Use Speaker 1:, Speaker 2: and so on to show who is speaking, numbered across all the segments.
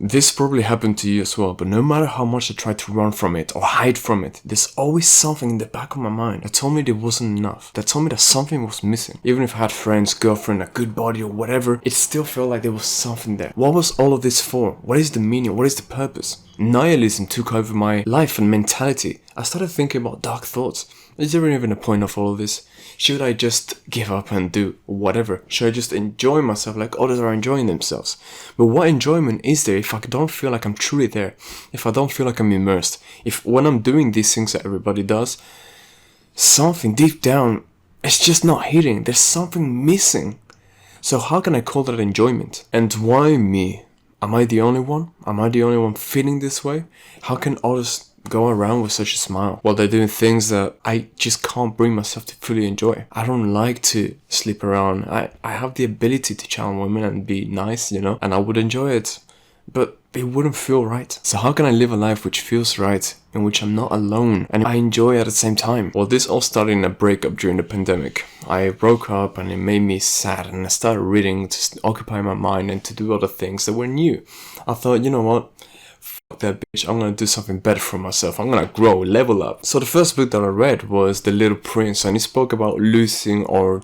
Speaker 1: This probably happened to you as well, but no matter how much I tried to run from it or hide from it, there's always something in the back of my mind that told me there wasn't enough, that told me that something was missing. Even if I had friends, girlfriend, a good body or whatever, it still felt like there was something there. What was all of this for? What is the meaning? What is the purpose? Nihilism took over my life and mentality. I started thinking about dark thoughts. Is there even a point of all of this? Should I just give up and do whatever? Should I just enjoy myself like others are enjoying themselves? But what enjoyment is there if I don't feel like I'm truly there? If I don't feel like I'm immersed? If when I'm doing these things that everybody does, something deep down, it's just not hitting. There's something missing. So how can I call that enjoyment? And why me? Am I the only one? Am I the only one feeling this way? How can others go around with such a smile while they're doing things that I just can't bring myself to fully enjoy? I don't like to sleep around. I have the ability to charm women and be nice, and I would enjoy it, but it wouldn't feel right. So how can I live a life which feels right, in which I'm not alone and I enjoy at the same time? Well, this all started in a breakup during the pandemic. I broke up and it made me sad, and I started reading to occupy my mind and to do other things that were new. I thought, you know what? That bitch, I'm gonna do something better for myself. I'm gonna grow, level up. So the first book that I read was The Little Prince, and it spoke about losing our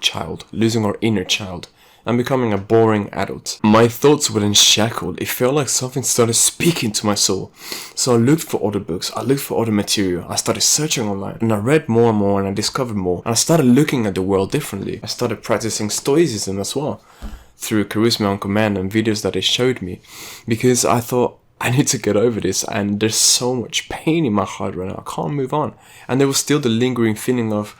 Speaker 1: inner child, and becoming a boring adult. My thoughts were then shackled. It felt like something started speaking to my soul. So I looked for other books, I looked for other material, I started searching online, and I read more and more, and I discovered more, and I started looking at the world differently. I started practicing stoicism as well, through Charisma on Command and videos that they showed me, because I thought, I need to get over this, and there's so much pain in my heart right now. I can't move on. And there was still the lingering feeling of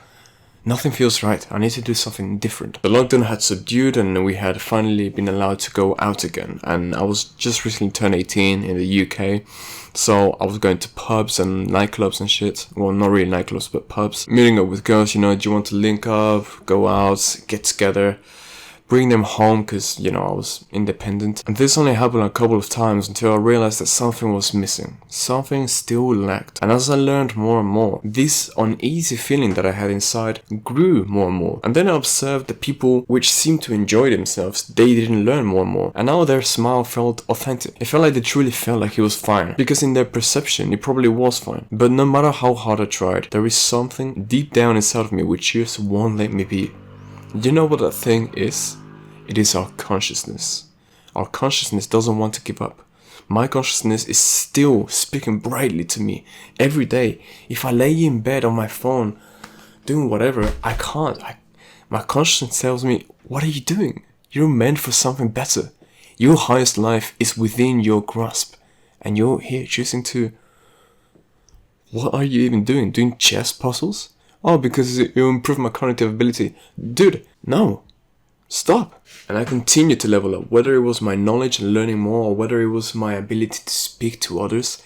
Speaker 1: nothing feels right. I need to do something different. The lockdown had subdued and we had finally been allowed to go out again. And I was just recently turned 18 in the UK. So I was going to pubs and nightclubs and shit. Well, not really nightclubs, but pubs. Meeting up with girls, do you want to link up, go out, get together, bring them home, because, I was independent. And this only happened a couple of times until I realized that something was missing. Something still lacked. And as I learned more and more, this uneasy feeling that I had inside grew more and more. And then I observed the people which seemed to enjoy themselves, they didn't learn more and more. And now their smile felt authentic. It felt like they truly felt like it was fine. Because in their perception, it probably was fine. But no matter how hard I tried, there is something deep down inside of me which just won't let me be. You know what that thing is? It is our consciousness. Our consciousness doesn't want to give up. My consciousness is still speaking brightly to me every day. If I lay in bed on my phone, doing whatever, I can't. My consciousness tells me, what are you doing? You're meant for something better. Your highest life is within your grasp. And you're here choosing to... What are you even doing? Doing chess puzzles? Oh, because it'll improve my cognitive ability. Dude, no. Stop. And I continued to level up, whether it was my knowledge and learning more, or whether it was my ability to speak to others.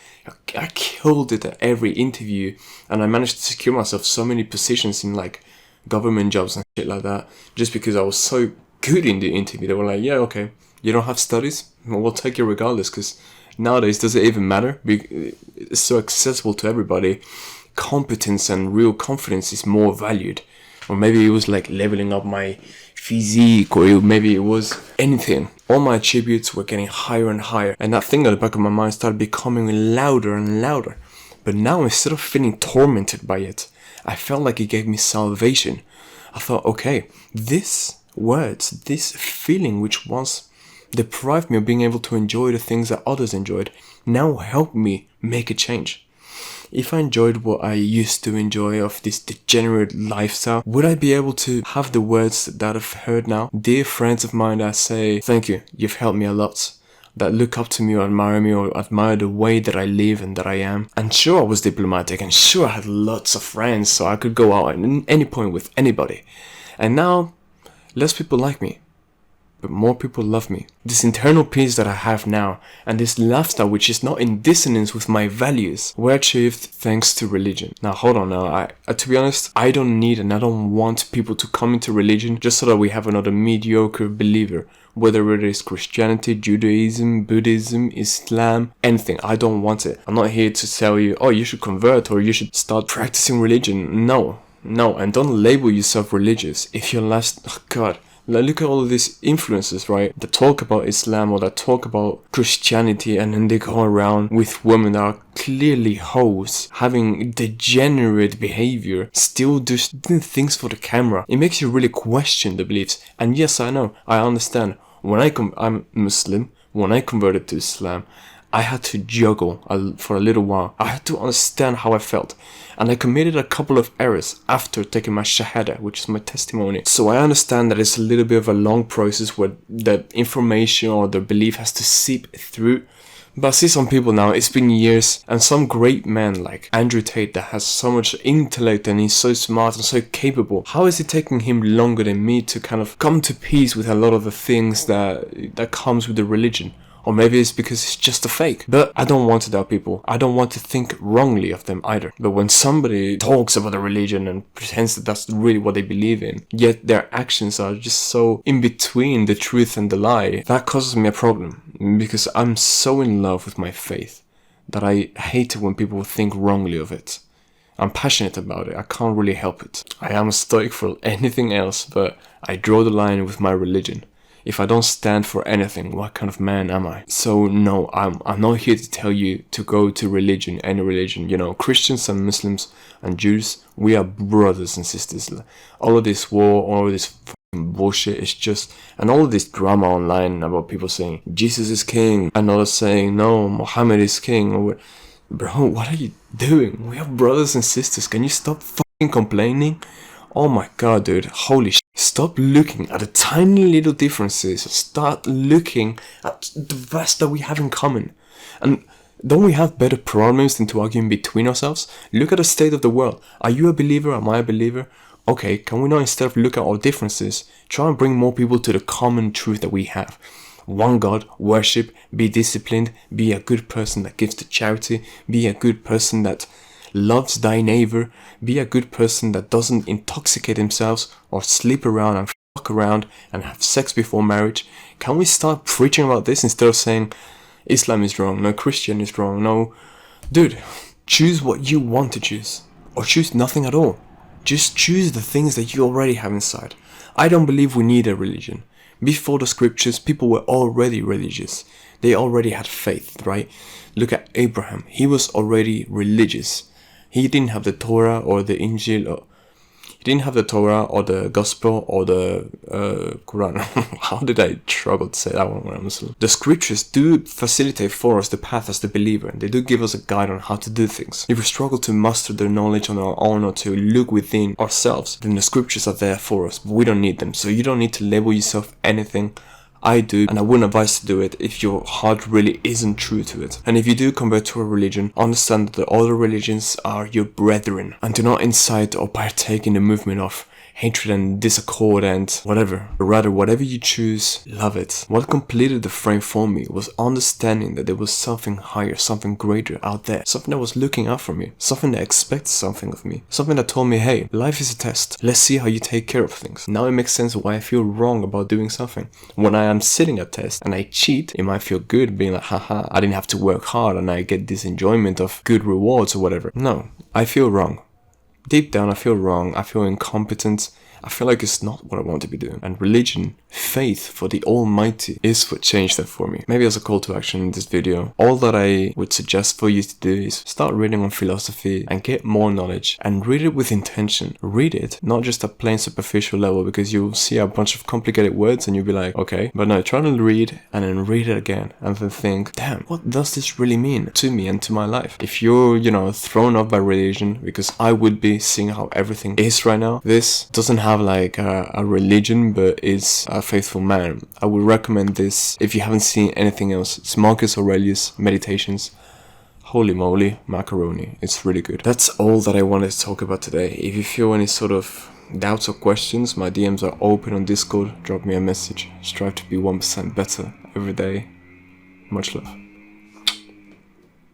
Speaker 1: I killed it at every interview, and I managed to secure myself so many positions in government jobs and shit like that, just because I was so good in the interview. They were like, yeah, okay, you don't have studies? Well, we'll take you regardless, because nowadays, does it even matter? It's so accessible to everybody. Competence and real confidence is more valued. Or maybe it was leveling up my physique, or maybe it was anything. All my attributes were getting higher and higher, and that thing at the back of my mind started becoming louder and louder. But now, instead of feeling tormented by it, I felt like it gave me salvation. I thought, okay, this feeling which once deprived me of being able to enjoy the things that others enjoyed, now helped me make a change. If I enjoyed what I used to enjoy of this degenerate lifestyle, would I be able to have the words that I've heard now? Dear friends of mine that say, thank you, you've helped me a lot. That look up to me or admire the way that I live and that I am. And sure, I was diplomatic, and sure, I had lots of friends, so I could go out at any point with anybody. And now, less people like me, but more people love me. This internal peace that I have now, and this lifestyle which is not in dissonance with my values, were achieved thanks to religion. Now hold on now, to be honest, I don't need and I don't want people to come into religion just so that we have another mediocre believer. Whether it is Christianity, Judaism, Buddhism, Islam, anything, I don't want it. I'm not here to tell you, oh, you should convert or you should start practicing religion. No, and don't label yourself religious if your last, oh God, Like, look at all of these influences, right? That talk about Islam or that talk about Christianity, and then they go around with women that are clearly hoes, having degenerate behavior, still just doing things for the camera. It makes you really question the beliefs. And yes, I know, I understand. When I'm Muslim, when I converted to Islam, I had to juggle for a little while. I had to understand how I felt. And I committed a couple of errors after taking my shahada, which is my testimony. So I understand that it's a little bit of a long process where the information or the belief has to seep through. But I see some people now, it's been years, and some great men like Andrew Tate that has so much intellect and he's so smart and so capable. How is it taking him longer than me to kind of come to peace with a lot of the things that comes with the religion? Or maybe it's because it's just a fake. But I don't want to doubt people. I don't want to think wrongly of them either. But when somebody talks about a religion and pretends that that's really what they believe in, yet their actions are just so in between the truth and the lie, that causes me a problem. Because I'm so in love with my faith that I hate it when people think wrongly of it. I'm passionate about it. I can't really help it. I am a stoic for anything else, but I draw the line with my religion. If I don't stand for anything, what kind of man am I? So no, I'm not here to tell you to go to religion, any religion. You know, Christians and Muslims and Jews, we are brothers and sisters. All of this war, all of this fucking bullshit is just, and all of this drama online about people saying Jesus is king, and others saying no, Muhammad is king. Or, bro, what are you doing? We are brothers and sisters. Can you stop fucking complaining? Oh my god, dude, holy shit. Stop looking at the tiny little differences. Start looking at the vast that we have in common. And don't we have better problems than to argue between ourselves? Look at the state of the world. Are you a believer? Am I a believer? Okay, can we not, instead of look at our differences, try and bring more people to the common truth that we have? One God, worship, be disciplined, be a good person that gives to charity, be a good person that loves thy neighbor, be a good person that doesn't intoxicate themselves or sleep around and fuck around and have sex before marriage. Can we start preaching about this instead of saying Islam is wrong, no, Christian is wrong, no? Dude, choose what you want to choose, or choose nothing at all. Just choose the things that you already have inside. I don't believe we need a religion. Before the scriptures, people were already religious. They already had faith, right? Look at Abraham. He was already religious. He didn't have the Torah or the Injil, or he didn't have the Torah or the Gospel or the Quran. How did I struggle to say that one when I'm Muslim? The scriptures do facilitate for us the path as the believer, and they do give us a guide on how to do things. If we struggle to master their knowledge on our own or to look within ourselves, then the scriptures are there for us, but we don't need them. So you don't need to label yourself anything. I do, and I wouldn't advise to do it if your heart really isn't true to it. And if you do convert to a religion, understand that the other religions are your brethren, and do not incite or partake in the movement of hatred and disaccord and whatever. But rather, whatever you choose, love it. What completed the frame for me was understanding that there was something higher, something greater out there, something that was looking out for me, something that expects something of me, something that told me, hey, life is a test. Let's see how you take care of things. Now it makes sense why I feel wrong about doing something. When I am sitting a test and I cheat, it might feel good being like, haha, I didn't have to work hard and I get this enjoyment of good rewards or whatever. No, I feel wrong. Deep down, I feel wrong, I feel incompetent, I feel like it's not what I want to be doing. And religion, faith for the Almighty, is what changed that for me. Maybe as a call to action in this video, all that I would suggest for you to do is start reading on philosophy and get more knowledge, and read it with intention. Read it, not just a plain superficial level, because you'll see a bunch of complicated words and you'll be like, okay, but no, try to read and then read it again and then think, damn, what does this really mean to me and to my life? If you're, thrown off by religion, because I would be seeing how everything is right now, this doesn't have like a religion but is a faithful man. I would recommend this if you haven't seen anything else. It's Marcus Aurelius Meditations. Holy moly, macaroni, it's really good. That's all that I wanted to talk about today. If you feel any sort of doubts or questions, my DMs are open on Discord. Drop me a message. Strive to be 1% better every day. Much love.